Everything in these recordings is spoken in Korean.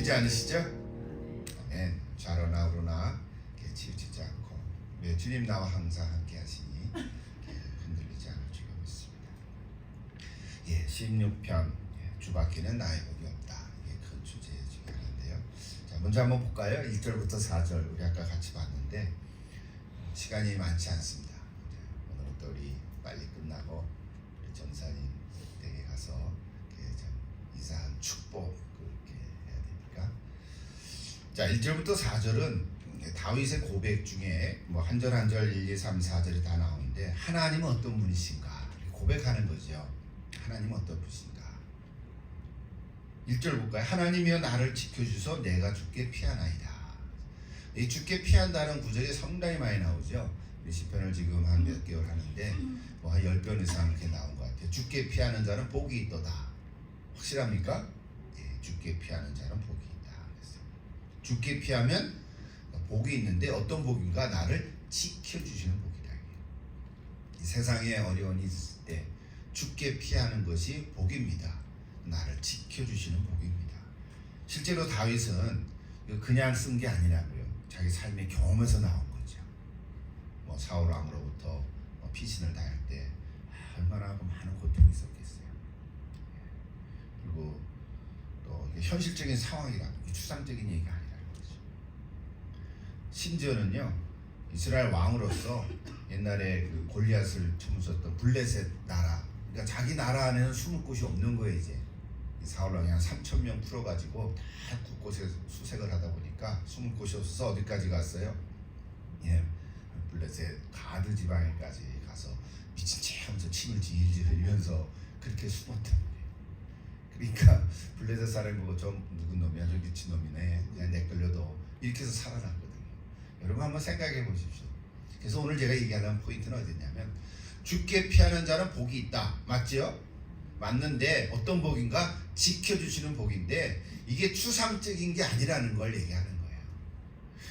흔들리지 않으시죠? 아멘. 좌로나 우로나 치우치지 않고 주님 나와 항상 함께 하시니 흔들리지 않을 줄 믿습니다. 16편 주밖에는 나의 복이 없다. 이게 큰 주제 중에 하나인데요. 자, 먼저 한번 볼까요? 1절부터 4절 우리 아까 같이 봤는데 시간이 많지 않습니다. 오늘은 또 우리 빨리 끝나고 우리 전사님 댁에 가서 이사한 축복 그렇게 해야 되니까. 자, 1절부터 4절은 다윗의 고백 중에 뭐 한 절 한 절 1, 2, 3, 4절이 다 나오는데 하나님은 어떤 분이신가 고백하는 거죠. 하나님은 어떤 분이신가. 1절 볼까요? 하나님이여 나를 지켜주소 내가 주께 피하나이다. 이 주께 피한다는 구절이 상당히 많이 나오죠. 우리 시편을 지금 한 몇 개월 하는데 뭐 한 10편 이상 이렇게 나온 것 같아요. 주께 피하는 자는 복이 있도다. 확실합니까? 주께 피하는 자는 복이 있다. 주께 피하면 복이 있는데 어떤 복인가? 나를 지켜주시는 복이다. 이 세상에 어려움이 있을 때 주께 피하는 것이 복입니다. 나를 지켜주시는 복입니다. 실제로 다윗은 그냥 쓴 게 아니라고요. 자기 삶의 경험에서 나온 거죠. 뭐 사울 왕으로부터 피신을 당할 때 얼마나 많은 고통이 있었겠어요. 그리고 또 현실적인 상황이라 추상적인 얘기가 아니라는 거죠. 심지어는요 이스라엘 왕으로서 옛날에 그 골리앗을 쳐무었던 블레셋 나라, 그러니까 자기 나라 안에는 숨을 곳이 없는 거예요. 이제 사울 왕이 한 3,000명 풀어가지고 다 곳곳에 수색을 하다 보니까 숨을 곳이 없어서 어디까지 갔어요? 블레셋 가드 지방에까지 가서 미친 체 하면서 침을 질질 흘리면서 그렇게 숨었던 거예요. 그러니까 블레셋 사람이 보고 저 누군 놈이야, 저 미친 놈이네, 그냥 내끌려도 이렇게 해서 살아났거든요. 여러분 한번 생각해 보십시오. 그래서 오늘 제가 얘기하는 포인트는 어디냐면 주께 피하는 자는 복이 있다. 맞지요? 맞는데 어떤 복인가? 지켜주시는 복인데 이게 추상적인 게 아니라는 걸 얘기하는 거예요.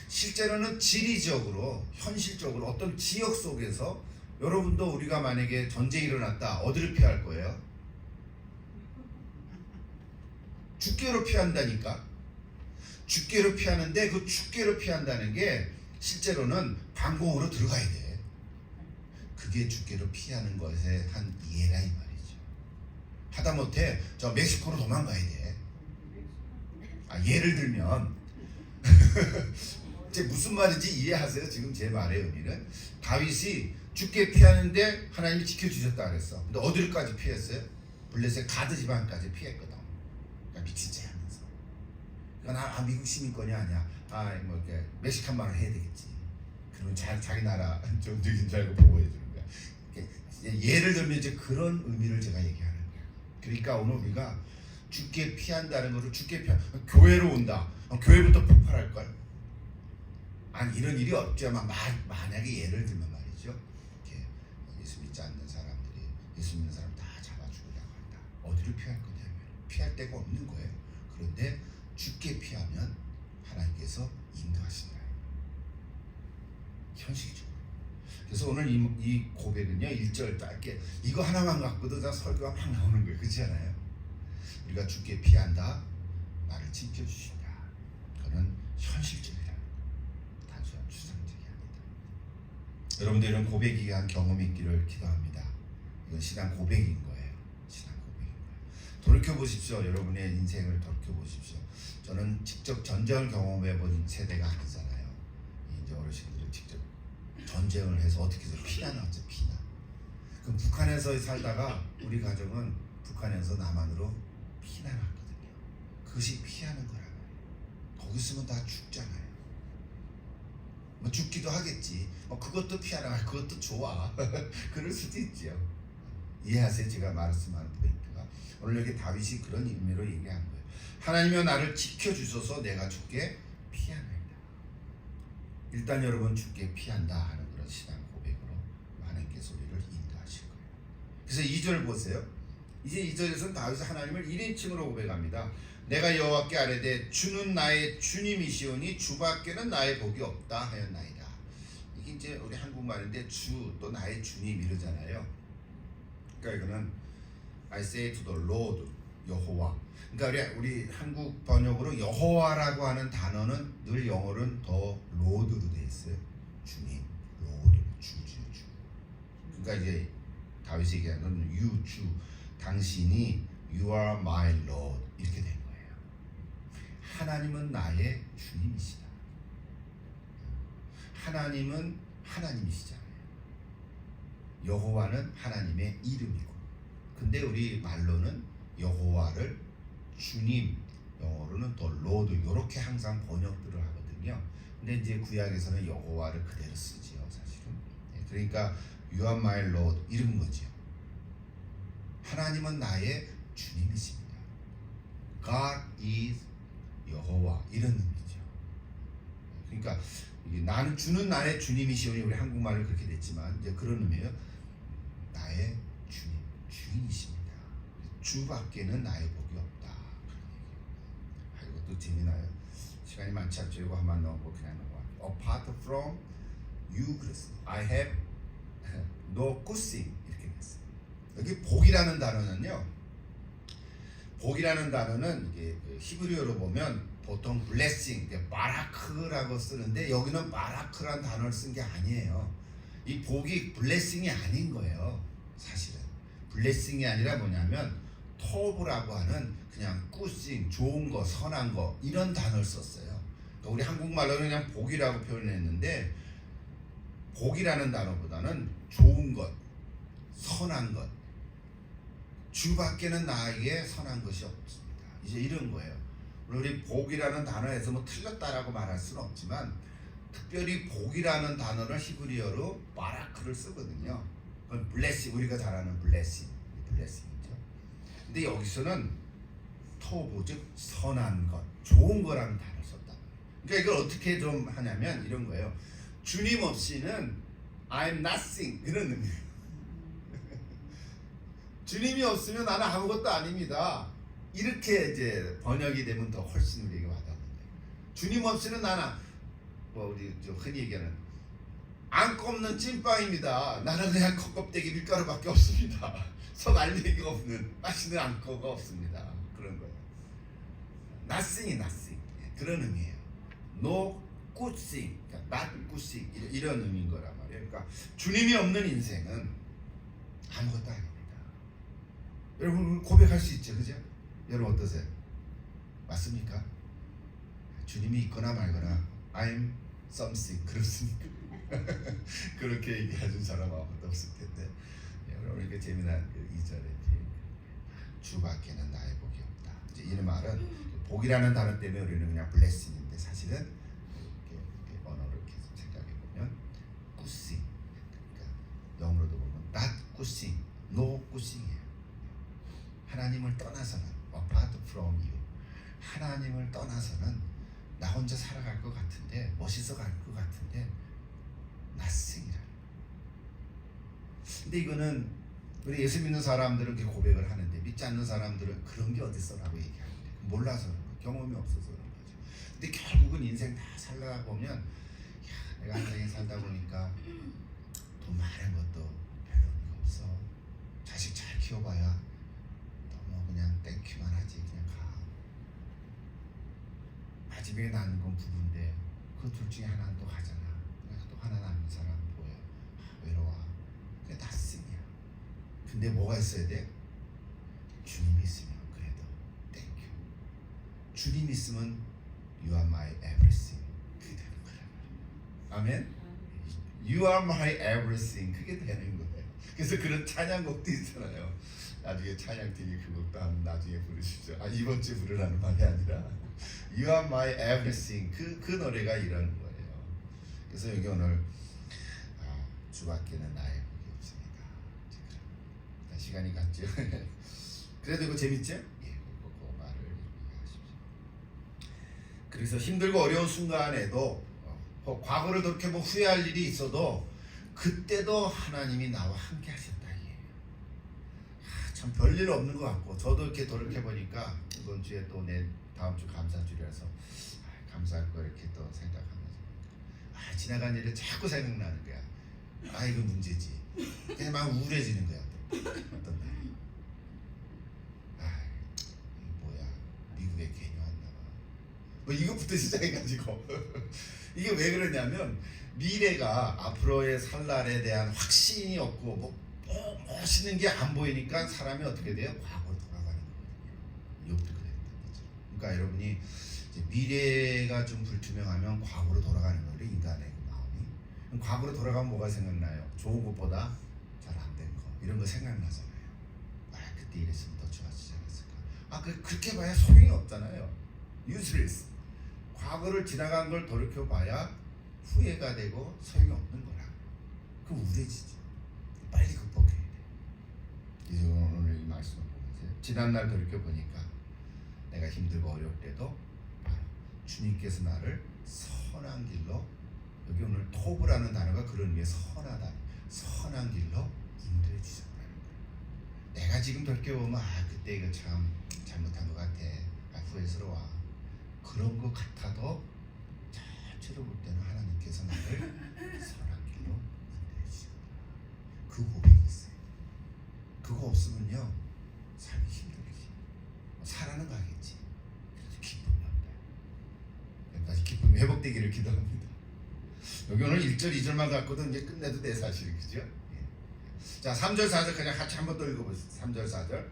실제로는 지리적으로 현실적으로 어떤 지역 속에서 여러분도 우리가 만약에 전쟁이 일어났다 어디를 피할 거예요? 주께로 피한다니까. 주께로 피하는데 그 주께로 피한다는 게 실제로는 방공으로 들어가야 돼. 그게 주께로 피하는 것의 한 예라 이 말이죠. 하다못해 저 멕시코로 도망가야 돼. 예를 들면 무슨 말인지 이해하세요? 지금 제 말의 의미는 다윗이 주께 피하는데 하나님이 지켜주셨다 그랬어. 근데 어디까지 피했어요? 블레셋 가드 지방까지 피했거든. 그러니까 미친 체 하면서. 그러니까 미국 시민권이 아니야. 뭐 이렇게 멕시칸말을 해야 되겠지. 그러면 자기 나라 정적인 줄 알고 보호해 주는 거야. 예를 들면 이제 그런 의미를 제가 얘기하는 거야. 그러니까 오늘 우리가 주께 피한다는 것을 교회로 온다. 교회부터 폭발할 걸. 아니 이런 일이 없지만 만약에 예를 들면 말이죠. 이렇게 예수 믿지 않는 사람들이 예수 믿는 사람 다 잡아 죽으려고 한다. 어디를 피할 거냐면 피할 데가 없는 거예요. 그런데 주께 피하면 하나님께서 인도하신다. 현실적으로. 그래서 오늘 이 고백은요 1절 짧게 이거 하나만 갖고도 다 설교가 막 나오는 거예요. 그렇지 않아요? 우리가 주께 피한다. 나를 지켜주신다. 그거는 현실적이다. 단순한 추상적이 아니다. 여러분들 이런 고백이 한 경험이 있기를 기도합니다. 이건 신앙 고백인 거예요. 신앙 고백인 거예요. 돌이켜보십시오. 여러분의 인생을 돌이켜보십시오. 저는 직접 전쟁을 경험해본 세대가 아니잖아요. 이제 어르신들은 직접 전쟁을 해서 어떻게 해서 피난 왔죠. 피난. 그럼 북한에서 살다가 우리 가정은 북한에서 남한으로 피난 왔거든요. 그것이 피하는 거란 말이에요. 거기 있으면 다 죽잖아요. 뭐 죽기도 하겠지. 그것도 피하라. 그것도 좋아. 그럴 수도 있죠. 이해하세요? 제가 말씀하는 포인트가. 오늘 여기 다윗이 그런 의미로 얘기한 거예요. 하나님이여 나를 지켜주소서 내가 주께 피하나이다. 일단 여러분 주께 피한다 하는 그런 신앙 고백으로 하나님께서 우리를 인도하실 거예요. 그래서 2절 보세요. 이제 2절에서는 다윗이 하나님을 1인칭으로 고백합니다. 내가 여호와께 아뢰되 주는 나의 주님이시오니 주밖에는 나의 복이 없다 하였나이다. 이게 이제 우리 한국말인데 주 또 나의 주님 이러잖아요. 그러니까 이거는 I say to the Lord 여호와. 그러니까 우리 한국 번역으로 여호와라고 하는 단어는 늘 영어로는 더 로드로 돼 있어요. 주님, 로드, 주. 그러니까 이제 다윗이 얘기하는 주, 당신이 You are my Lord 이렇게 된 거예요. 하나님은 나의 주님이시다. 하나님은 하나님이시잖아요. 여호와는 하나님의 이름이고. 근데 우리 말로는 여호와를 주님, 영어로는 더 로드 이렇게 항상 번역들을 하거든요. 근데 이제 구약에서는 여호와를 그대로 쓰지요, 사실은. 그러니까 You are my Lord 이런 거죠. 하나님은 나의 주님이십니다. God is 여호와 이런 의미죠. 그러니까 나는 주는 나의 주님이시오니 우리 한국말로 그렇게 됐지만 이제 그런 의미예요. 나의 주님, 주인이십니다. 주밖에는 나의 복이 없다. 이것도 재미나요. 시간이 많지 않죠. 이거 한번 넣고 그냥 넘어가. Apart from you 그랬어요. I have no good thing 이렇게 됐어요. 여기 복이라는 단어는요. 복이라는 단어는 이게 히브리어로 보면 보통 blessing, 바라크라고 쓰는데 여기는 바라크라는 단어를 쓴 게 아니에요. 이 복이 blessing이 아닌 거예요. 사실은 blessing이 아니라 뭐냐면 토브라고 하는 그냥 good, 좋은 거, 선한 거 이런 단어를 썼어요. 그러니까 우리 한국말로는 그냥 복이라고 표현했는데 복이라는 단어보다는 좋은 것, 선한 것, 주밖에는 나에게 선한 것이 없습니다. 이제 이런 거예요. 우리 복이라는 단어에서 뭐 틀렸다라고 말할 수는 없지만 특별히 복이라는 단어를 히브리어로 바라크를 쓰거든요. 그건 블레싱, 우리가 잘 아는 블레싱이죠. 근데 여기서는 토브, 즉 선한 것, 좋은 거라는 단어를 썼다. 그러니까 이걸 어떻게 좀 하냐면 이런 거예요. 주님 없이는 I'm nothing 이런 의미예요. 주님이 없으면 나는 아무것도 아닙니다. 이렇게 이제 번역이 되면 더 훨씬 우리에게 와닿는데 주님 없이는 나는 뭐 우리 흔히 얘기하는 안고 없는 찐빵입니다. 나는 그냥 겉껍데기 밀가루밖에 없습니다. 속 알리기가 없는 맛있는 안고가 없습니다. 그런 거예요. nothing 그런 의미예요. No good thing, not good thing 이런 의미인 거란 말이에요. 그러니까 주님이 없는 인생은 아무것도 아닙니다. 여러분 고백할 수 있죠, 그죠? 여러분 어떠세요? 맞습니까? 주님이 있거나 말거나 I'm something 그렇습니까? 그렇게 얘기해준 사람 아무도 없을 텐데 여러분 이렇게 재미난 그 2절에 주밖에는 나의 복이 없다. 이제 이 말은 복이라는 단어 때문에 우리는 그냥 blessing인데 사실은 이렇게 언어를 계속 생각해 보면 good thing, 그러니까 영어로도 보면 not good thing, no good thing이에요. 하나님을 떠나서는 apart from you, 하나님을 떠나서는 나 혼자 살아갈 것 같은데 멋있어 갈 것 같은데 nothing이라. 근데 이거는 우리 예수 믿는 사람들은 그렇게 고백을 하는데 믿지 않는 사람들은 그런 게 어딨어라고 얘기하는데 몰라서 그런 거, 경험이 없어서 그런 거죠. 근데 결국은 인생 다 살다 보면 야, 내가 한 생에 살다 보니까 돈 많은 것도 별로 의미가 없어. 자식 잘 키워봐야 그냥 땡큐만 하지. 그냥 가. 마지막에 낳는 건 부부인데 그 둘 중에 하나는 또 가잖아. 또 하나 낳는 사람 뭐야? 외로워. 그게 다 씀이야. 근데 뭐가 있어야 돼? 주님이 있으면 그래도 땡큐. 주님 있으면 You are my everything. 그게 되는 거야. 아멘? You are my everything. 그게 되는 거예요. 그래서 그런 찬양곡도 있잖아요. 나중에 찬양팀이 그 곡도 한 나중에 부르시죠. 이번 주에 부르라는 말이 아니라 You are my everything. 그 노래가 이런 거예요. 그래서 여기 오늘 주밖에는 나의 복이 없습니다. 시간이 갔죠. 그래도 이거 재밌죠? 예, 그 말을 하십시오. 그래서 힘들고 어려운 순간에도 과거를 그렇게 뭐 후회할 일이 있어도 그때도 하나님이 나와 함께 하셨다. 참 별일 없는 것 같고 저도 이렇게 돌이켜보니까 이번 주에 또 내 다음 주 감사주일이라서 감사할 거 이렇게 또 생각하면서 지나간 일이 자꾸 생각나는 거야. 이거 문제지. 그냥 막 우울해지는 거야. 또 어떤 날. 미국에 괜히 왔나 봐. 뭐 이것부터 시작해가지고 이게 왜 그러냐면 미래가 앞으로의 살 날에 대한 확신이 없고 뭐 멋있는 게 안 보이니까 사람이 어떻게 돼요? 과거로 돌아가는 거거든요. 욥도 그랬던 거죠. 그러니까 여러분이 이제 미래가 좀 불투명하면 과거로 돌아가는 거예요. 인간의 마음이. 그럼 과거로 돌아가면 뭐가 생각나요? 좋은 것보다 잘 안 된 거 이런 거 생각나잖아요. 아 그때 이랬으면 더 좋아지지 않았을까. 아 그렇게 봐야 소용이 없잖아요. useless. 과거를 지나간 걸 돌이켜봐야 후회가 되고 소용이 없는 거라. 그럼 우울해지죠. 빨리 극복해야 돼. 이제 오늘 이 말씀을 보면서 지난날 돌이켜보니까 내가 힘들고 어려울 때도 바로 주님께서 나를 선한 길로, 여기 오늘 토브라는 단어가 그런 의미의 선하다, 선한 길로 인도해 주셨다는 거예요. 내가 지금 돌이켜보면 그때 이거 참 잘못한 것 같아, 후회스러워, 그런 것 같아도 자체로 볼 때는 하나님께서 나를 선한 길로 인도해 주셨다. 그 고백이 있어요. 그거 없으면요 삶이 힘들지. 살아는 가겠지. 그래서 기쁨이 없다. 다시 기쁨이 회복되기를 기도합니다. 여기 오늘 1절 2절만 갖고도 이제 끝내도 돼 사실, 그죠? 예. 자 3절 4절 그냥 같이 한번 더 읽어보세요. 3절 4절.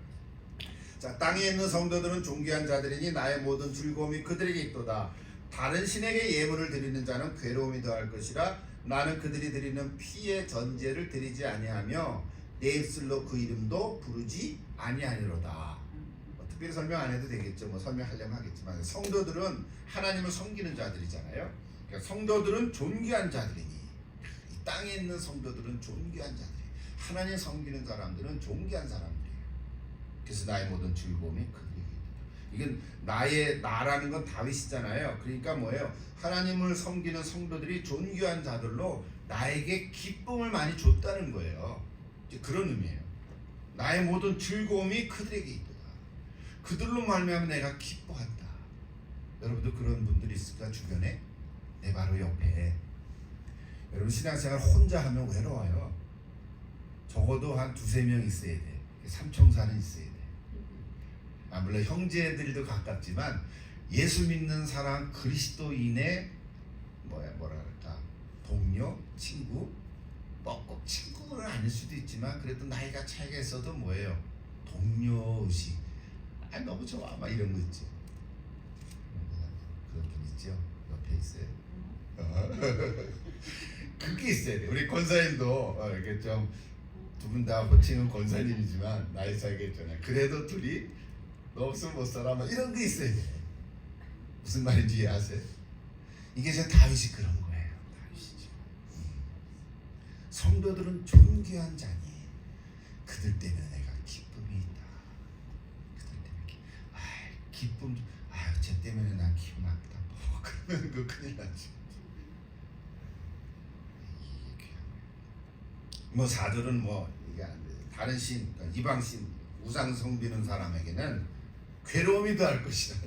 자 땅에 있는 성도들은 존귀한 자들이니 나의 모든 즐거움이 그들에게 있도다. 다른 신에게 예물을 드리는 자는 괴로움이 더할 것이라. 나는 그들이 드리는 피의 전제를 드리지 아니하며 내 입술로 그 이름도 부르지 아니하리로다. 특별히 설명 안 해도 되겠죠. 뭐 설명하려면 하겠지만 성도들은 하나님을 섬기는 자들이잖아요. 그러니까 성도들은 존귀한 자들이니, 이 땅에 있는 성도들은 존귀한 자들이, 하나님 섬기는 사람들은 존귀한 사람들이에요. 그래서 나의 모든 즐거움이 그들에게 있다. 이건 나라는 건 다윗이잖아요. 그러니까 뭐예요? 하나님을 섬기는 성도들이 존귀한 자들로 나에게 기쁨을 많이 줬다는 거예요. 그런 의미예요. 나의 모든 즐거움이 그들에게 있도다. 그들로 말미암아 내가 기뻐한다. 여러분도 그런 분들이 있을까? 주변에? 내 바로 옆에. 여러분 신앙생활 혼자 하면 외로워요. 적어도 한 2-3명 있어야 돼. 삼총사는 있어야 돼. 물론 형제들도 가깝지만 예수 믿는 사람, 그리스도인의 뭐라 그럴까, 동료, 친구, 뭐 꼭 친구는 아닐 수도 있지만 그래도 나이가 차이가 있어도 뭐예요? 동료의식. 너무 좋아, 막 이런 거 있지. 그런 분 있죠? 옆에 있어요. 그게 있어야 돼. 우리 권사님도 이렇게 좀 두 분 다 호칭은 권사님이지만 나이 차이가 있잖아요. 그래도 둘이 너 없으면 못 살아, 뭐 이런 게 있어야 돼. 무슨 말인지 이해하세요? 이게 저 다윗이 그런 거예요. 다윗이죠. 성도들은 존귀한 자니 그들 때문에 내가 기쁨이 있다. 그들 때문에 기쁨, 쟤 때문에 난 기분 나쁘다. 그러면 그 큰일 나지. 뭐 4절은 뭐 이게 안 돼. 다른 신, 그러니까 이방신, 우상 섬기는 사람에게는 괴로움이 더할 것이다.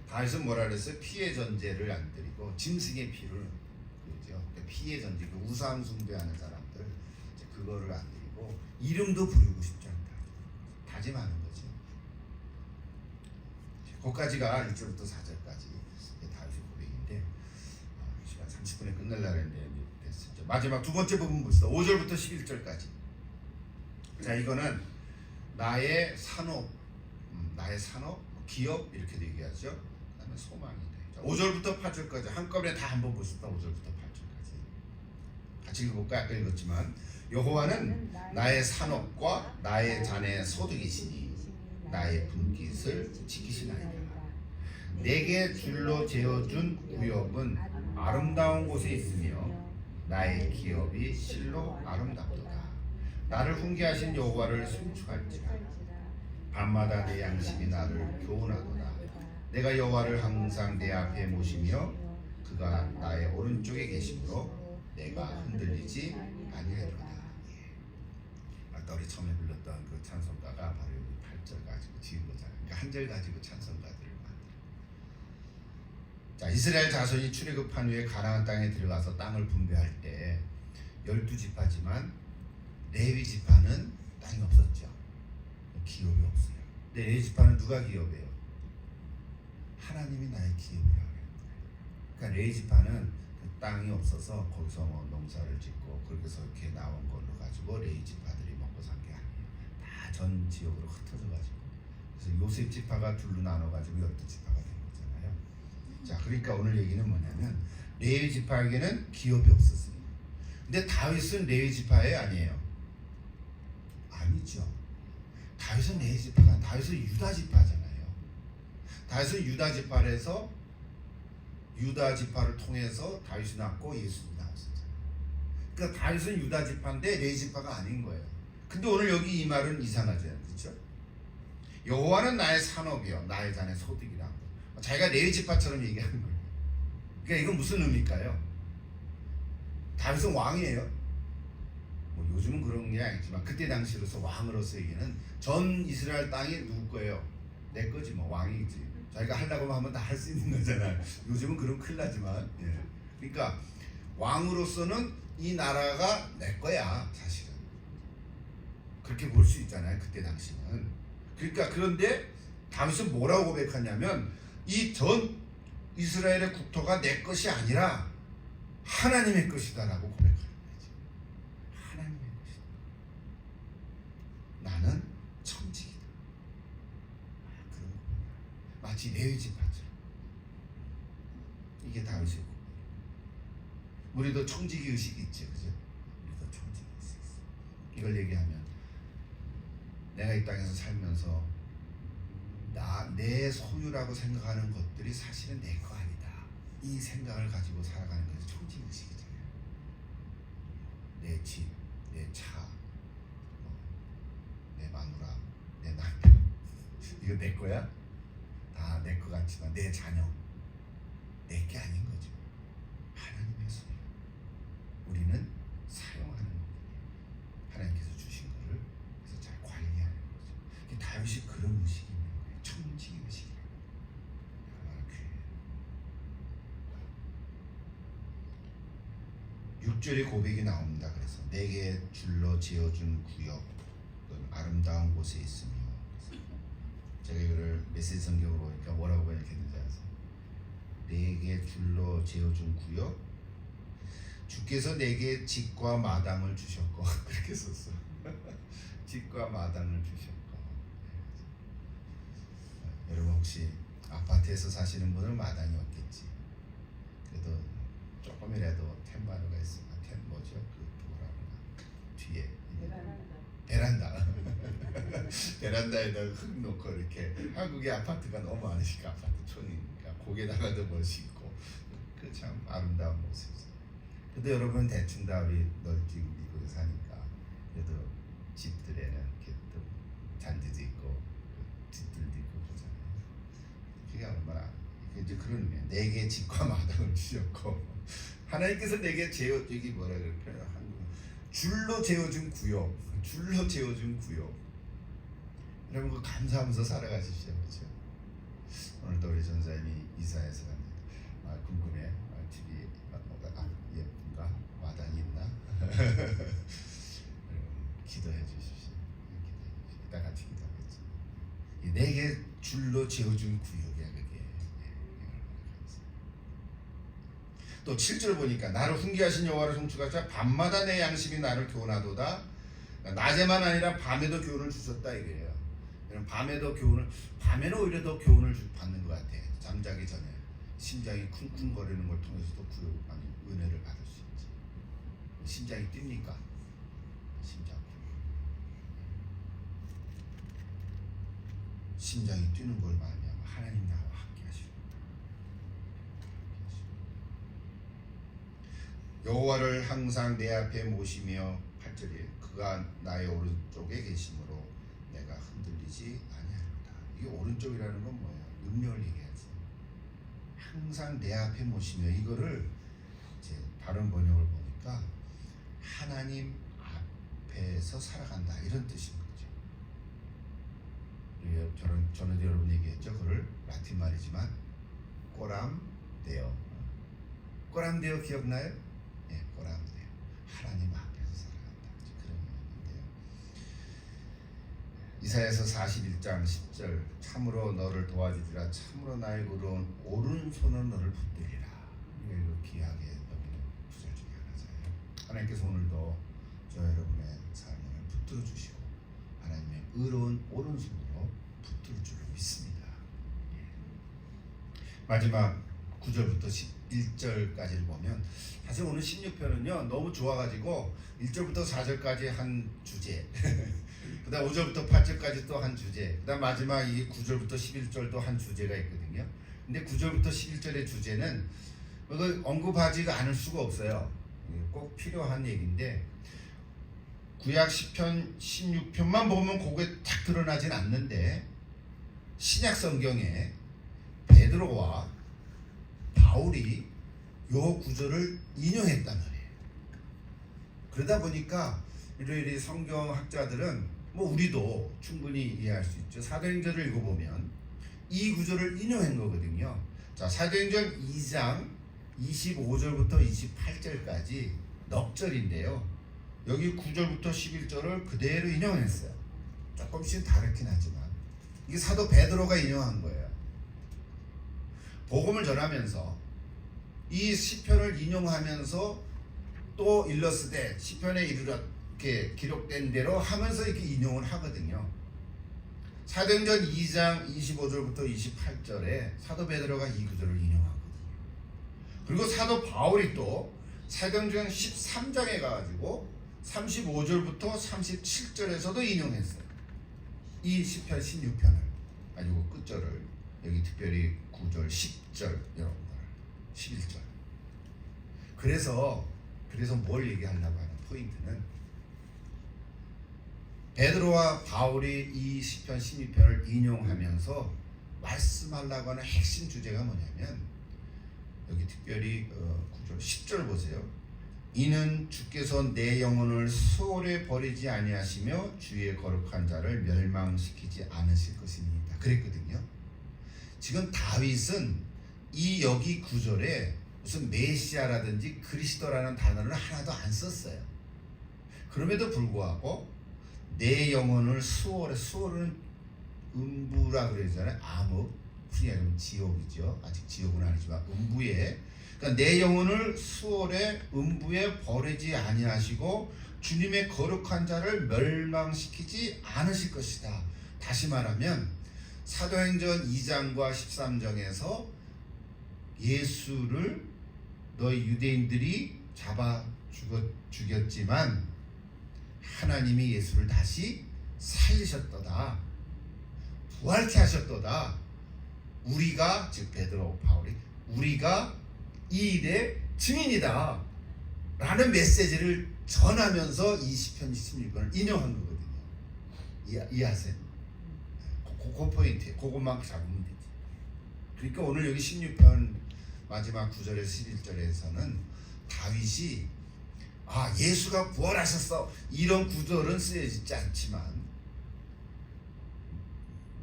다윗은 뭐라 그랬어요? 피의 전제를 안 드리고 짐승의 피를, 그죠? 피의 전제, 우상 숭배하는 사람들 그거를 안 드리고 이름도 부르고 싶지 않다. 다짐하는 거죠. 거기까지가 1절부터 4절까지 다윗의 고백인데 시간 30분에 끝내려고 했는데 됐었죠. 마지막 두 번째 부분 봅시다. 5절부터 11절까지. 자 이거는 나의 산업, 기업 이렇게 얘기하죠. 그다음에 소망인데. 자, 5절부터 8절까지 한꺼번에 다 한번 보십시다. 5절부터 8절까지 같이 읽어볼까? 아까 읽었지만 여호와는 나의 산업과 나의 잔의 소득이시니 나의 분깃을 지키시나이다. 내게 줄로 재어준 구역은 아름다운 곳에 있으며 나의 기업이 실로 아름답도다. 나를 훈계하신 여호와를 송축할지라. 밤마다 내 양심이 나를 교훈하도다. 내가 여호와를 항상 내 앞에 모시며 그가 나의 오른쪽에 계심으로 내가 흔들리지 아니하리로다. 아까 우리 처음에 불렀던 그 찬송가가 바로 여기 8절 가지고 지은 거잖아요. 그러니까 한 절 가지고 찬송가들을 만들어. 자, 이스라엘 자손이 출애굽한 후에 가나안 땅에 들어가서 땅을 분배할 때 12지파지만 레위 지파는 땅이 없었죠. 기업이 없어요. 근데 레위 지파는 누가 기업이에요? 하나님이 나의 기업이라고 해요. 그러니까 레위 지파는 그 땅이 없어서 거기서 뭐 농사를 짓고 거기서 이렇게 나온 걸로 가지고 레위 지파들이 먹고 산 게 아니에요. 다 전 지역으로 흩어져 가지고 그래서 요셉 지파가 둘로 나눠 가지고 12지파가 된 거잖아요. 자, 그러니까 오늘 얘기는 뭐냐면 레위 지파에게는 기업이 없었어요. 근데 다윗은 레위 지파에 아니에요. 아니죠. 다윗은 레위 지파가 다윗은 유다 지파잖아요. 다윗은 유다 지파에서 유다 지파를 통해서 다윗이 낳고 예수님이 나왔었잖아요. 그러니까 다윗은 유다 지파인데 레위 지파가 아닌 거예요. 근데 오늘 여기 이 말은 이상하지 않죠? 여호와는 나의 산업이요 나의 잔의 소득이라고 자기가 레위 지파처럼 얘기하는 거예요. 그러니까 이건 무슨 의미일까요? 다윗은 왕이에요. 뭐 요즘은 그런 게 아니지만 그때 당시로서 왕으로서 얘기는 전 이스라엘 땅이 누구 거예요? 내 거지 뭐 왕이지. 자기가 하려고 하면 다 할 수 있는 거잖아요. 요즘은 그럼 큰일 나지만 그러니까 왕으로서는 이 나라가 내 거야 사실은. 그렇게 볼 수 있잖아요. 그때 당시는. 그러니까 그런데 다윗은 뭐라고 고백하냐면 이 전 이스라엘의 국토가 내 것이 아니라 하나님의 것이다라고 고백하는 거죠. 하나님의 것이다. 나는 청직이다. 그런 거. 마치 레위 지파처럼. 이게 다윗의 고백. 우리도 청지기 의식 있지, 그죠? 우리도 청지기 의식 있어. 이걸 얘기하면 내가 이 땅에서 살면서 내 소유라고 생각하는 것들이 사실은 내 거 아니다. 이 생각을 가지고 살아가는 것이 청지기 의식이잖아요. 내 집, 내 차, 내 마누라, 내 남편 이거 내 거야? 다 내 거 같지만 내 자녀 내 게 아닌 거죠. 하나님의 소유. 우리는 사용하는 거예요. 하나님께서 주신 거를 그래서 잘 관리하는 거죠. 다윗이 그런 의식이 있는 거예요. 청지기 의식이라고. 얼마나 귀해요. 6절의 고백이 나옵니다. 그래서 내게 줄로 지어준 구역 아름다운 곳에 있으며 제가 이거를 메시지 성경으로 보니까 뭐라고 번역했는지 아세요? 내게 줄로 지어준 구역 주께서 내게 집과 마당을 주셨고 그렇게 썼어. 집과 마당을 주셨고. 여러분 혹시 아파트에서 사시는 분은 마당이 없겠지. 그래도 조금이라도 템바르가 있으면 템 뭐죠? 그 뭐라고 뒤에 베란다. 베란다에다 흙 놓고 이렇게 한국의 아파트가 너무 많으니까 아파트 촌이니까 거기에다가도 뭘 심고 그 참 아름다운 모습이죠. 근데 여러분 대충 다 우리 널찍 미국에 사니까 그래도 집들에는 이렇게 또 잔디도 있고 집들도 있고 그러잖아요. 그게 얼마나 이제 그런 의미야. 내게 집과 마당을 주셨고 하나님께서 내게 여기 뭐라 그럴까요? 한국 줄로 재어준 구역, 줄로 재어준 구역. 여러분 그 감사하면서 살아가십시오, 그렇죠? 오늘도 우리 전사님이 이사해서 갑니다. 궁금해. 집이 예쁜가? 마당이 있나? 기도해 주십시오. 이따 같이 기도하겠죠. 내게 줄로 재어준 구역이야 그게. 또 7절 보니까 나를 훈계하신 여호와를 송축하사 밤마다 내 양심이 나를 교훈하도다. 낮에만 아니라 밤에도 교훈을 주셨다 이거예요. 밤에도 교훈을 밤에는 오히려 더 교훈을 받는 것 같아. 잠자기 전에 심장이 쿵쿵거리는 걸 통해서도 은혜를 받을 수 있지. 심장이 뜁니까? 심장이 뛰는 걸 말하면 하나님 나와 함께 하시는 여호와를 항상 내 앞에 모시며 8절에 그가 나의 오른쪽에 계심으로 내가 흔들리지 아니하리로다. 이게 오른쪽이라는 건 뭐예요? 능력을 얘기하지. 항상 내 앞에 모시며 이거를 이제 다른 번역을 보니까 하나님 앞에서 살아간다 이런 뜻인 거죠. 저는 여러분 얘기했죠. 그걸 라틴 말이지만 꼬람데오. 꼬람데오 기억나요? 네, 꼬람데오. 하나님 앞에서 살아간다. 그런 의미인데요. 이사야서 41장 10절 참으로 너를 도와주리라 참으로 나의 오른손은 너를 붙들리라. 이거 귀하게 여기는 구절 중에 하나잖아요. 하나님께서 오늘도 저 여러분의 삶을 붙들어 주시고 하나님의 의로운 오른손으로 붙들 줄로 믿습니다. 마지막 9절부터 11절까지를 보면 사실 오늘 16편은요 너무 좋아가지고 1절부터 4절까지 한 주제 그 다음 5절부터 8절까지 또 한 주제 그 다음 마지막 이 9절부터 11절도 한 주제가 있거든요. 근데 9절부터 11절의 주제는 그걸 언급하지가 않을 수가 없어요. 꼭 필요한 얘기인데 구약 10편 16편만 보면 그게 딱 드러나진 않는데 신약 성경에 베드로와 바울이 요 구절을 인용했단 말이에요. 그러다 보니까 일일이 성경학자들은 뭐 우리도 충분히 이해할 수 있죠. 사도행전을 읽어보면 이 구절을 인용한 거거든요. 자, 사도행전 2장 25절부터 28절까지 넉 절인데요. 여기 9절부터 11절을 그대로 인용했어요. 조금씩 다르긴 하지만 이게 사도 베드로가 인용한 거예요. 복음을 전하면서 이 시편을 인용하면서 또 일러스되 시편에 이렇게 기록된 대로 하면서 이렇게 인용을 하거든요. 사도행전 2장 25절부터 28절에 사도 베드로가 이 구절을 인용하거든요. 그리고 사도 바울이 또 사도행전 13장에 가가지고 35절부터 37절에서도 인용했어요. 이 시편 16편을 아니고 끝절을 여기 특별히 9절, 10절 여러분들 11절. 그래서 뭘 얘기하려고 하는 포인트는 베드로와 바울이 이 시편 16편을 인용하면서 말씀하려고 하는 핵심 주제가 뭐냐면 여기 특별히 9절, 10절 보세요. 이는 주께서 내 영혼을 수월에 버리지 아니하시며 주의 거룩한 자를 멸망시키지 않으실 것입니다. 그랬거든요. 지금 다윗은 이 여기 구절에 무슨 메시아라든지 그리스도라는 단어를 하나도 안 썼어요. 그럼에도 불구하고 내 영혼을 수월은 음부라 그러잖아요. 암흑, 흔히 말하면 지옥이죠. 아직 지옥은 아니지만 음부에, 그러니까 내 영혼을 수월에 음부에 버리지 아니하시고 주님의 거룩한 자를 멸망시키지 않으실 것이다. 다시 말하면 사도행전 2장과 13장에서 예수를 너희 유대인들이 잡아 죽였지만 하나님이 예수를 다시 살리셨도다. 부활케 하셨도다. 우리가, 즉 베드로 바울이 우리가 이 일의 증인이다 라는 메시지를 전하면서 이 시편 16편을 인용한 거거든요. 이해하세요? 그 포인트, 그것만 잡으면 되지. 그러니까 오늘 여기 16편 마지막 9절에서 11절에서는 다윗이 예수가 부활하셨어 이런 구절은 쓰여지지 않지만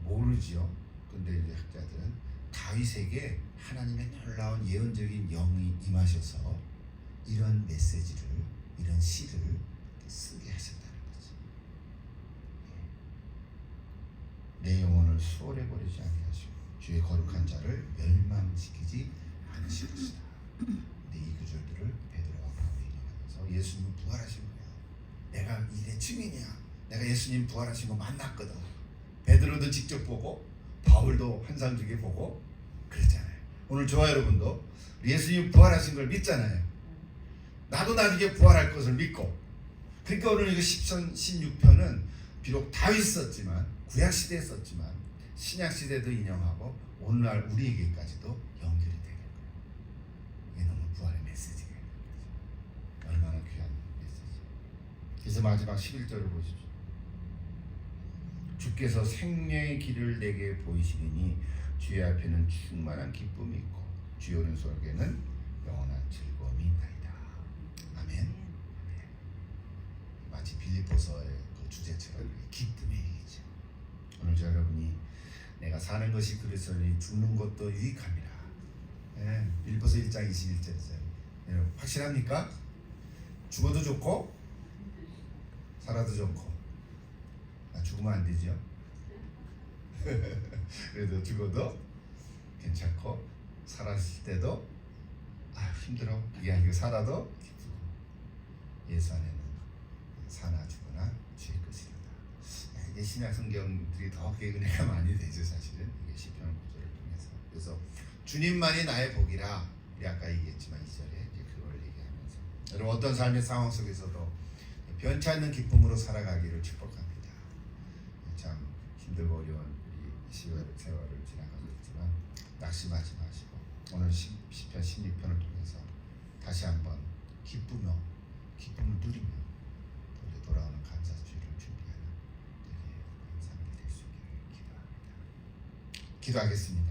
모르지요. 근데 이제 학자들은 다윗에게 하나님의 놀라운 예언적인 영이 임하셔서 이런 메시지를, 이런 시를 쓰게 하셨다는 거지. 내 영혼을 수월해 버리지 아니하시고 주의 거룩한 자를 멸망시키지 않으실 것이다. 근데 이 구절들을 베드로와 바울이 인용하면서 예수님 부활하신 거야. 내가 이의 증인이야. 내가 예수님 부활하신 거 만났거든. 베드로도 직접 보고 바울도 환상적에 보고 그랬잖아요. 오늘 저와 여러분도 예수님 부활하신 걸 믿잖아요. 나도 나중에 부활할 것을 믿고. 그러니까 오늘 이거 10편 16편은 비록 다윗 썼지만 구약 시대에 썼지만 신약 시대도 인용하고 오늘날 우리에게까지도 연결이 되는 거예요. 이게 너무 부활의 메시지예요. 얼마나 귀한 메시지. 그래서 마지막 11절을 보십시오. 주께서 생명의 길을 내게 보이시리니 주의 앞에는 충만한 기쁨이 있고 주의 오른손에는 영원한 즐거움이 있나이다. 아멘. 마치 빌립보서의 그 주제처럼 기쁨의 얘기죠. 오늘 저 여러분이 내가 사는 것이 그리스도니 죽는 것도 유익함이라. 빌립보서 1장 21절이죠. 여러분 확실합니까? 죽어도 좋고 살아도 좋고. 죽으면 안 되죠. 그래도 죽어도 괜찮고 살았을 때도 힘들어. 이야기가 살아도 기쁘고 예수 안에는 사나 죽으나 주의 것이다. 이게 신약 성경들이 더 은혜가 많이 되죠. 사실은 이게 시편 구절을 통해서. 그래서 주님만이 나의 복이라 우리 아까 얘기했지만 2절에 이제 그걸 얘기하면서 여러분 어떤 삶의 상황 속에서도 변치 않는 기쁨으로 살아가기를 축복합니다. 참 힘들고 어려운 우리 세월을 지나가고 있지만 낙심하지 마시고 오늘 시편 16편을 통해서 다시 한번 기쁨을 누리며 우리 돌아오는 감사주일을 준비하는 되게 감사함이 될 수 있기를 기도합니다. 기도하겠습니다.